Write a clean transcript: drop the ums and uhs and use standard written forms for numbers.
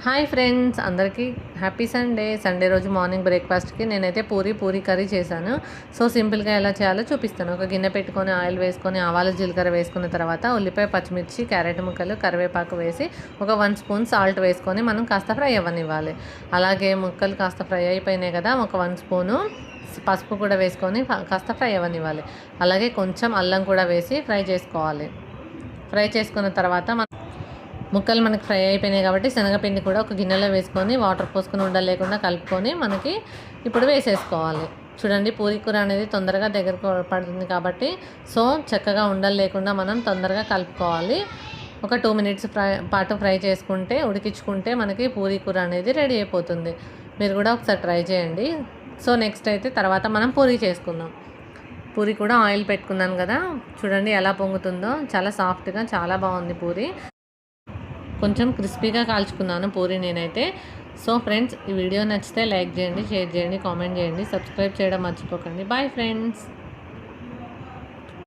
Hi friends, అందరికీ happy Sunday. Sunday రోజు morning బ్రేక్ఫాస్ట్కి నేనైతే పూరి కర్రీ చేశాను. సో సింపుల్గా ఎలా చేయాలో చూపిస్తాను. ఒక గిన్నె పెట్టుకొని ఆయిల్ వేసుకొని ఆవాలు జీలకర్ర వేసుకున్న తర్వాత ఉల్లిపాయ, పచ్చిమిర్చి, క్యారెట్ ముక్కలు, కరివేపాకు వేసి ఒక 1 స్పూన్ సాల్ట్ వేసుకొని మనం కాస్త ఫ్రై అవ్వనివ్వాలి. అలాగే ముక్కలు కాస్త ఫ్రై అయిపోయినాయి కదా, ఒక 1 స్పూను పసుపు కూడా వేసుకొని కాస్త ఫ్రై అవ్వనివ్వాలి. అలాగే కొంచెం అల్లం కూడా వేసి ఫ్రై చేసుకోవాలి. ఫ్రై చేసుకున్న తర్వాత ముక్కలు మనకి ఫ్రై అయిపోయినాయి కాబట్టి శనగపిండి కూడా ఒక గిన్నెలో వేసుకొని వాటర్ పోసుకొని ఉండలు లేకుండా కలుపుకొని మనకి ఇప్పుడు వేసేసుకోవాలి. చూడండి, పూరీ కూర అనేది తొందరగా దగ్గరకు పడుతుంది కాబట్టి సో చక్కగా ఉండలు లేకుండా మనం తొందరగా కలుపుకోవాలి. ఒక 2 మినిట్స్ పాటు ఫ్రై చేసుకుంటే ఉడికించుకుంటే మనకి పూరీ కూర అనేది రెడీ అయిపోతుంది. మీరు కూడా ఒకసారి ట్రై చేయండి. సో నెక్స్ట్ అయితే తర్వాత మనం పూరీ చేసుకుందాం. పూరీ కూడా ఆయిల్ పెట్టుకున్నాను కదా, చూడండి ఎలా పొంగుతుందో. చాలా సాఫ్ట్గా చాలా బాగుంది పూరీ. కొంచెం క్రిస్పీగా కాల్చుకున్నాను పూరి నేనైతే. సో ఫ్రెండ్స్, ఈ వీడియో నచ్చితే లైక్ చేయండి, షేర్ చేయండి, కామెంట్ చేయండి, సబ్స్క్రైబ్ చేయడం మర్చిపోకండి. Bye friends.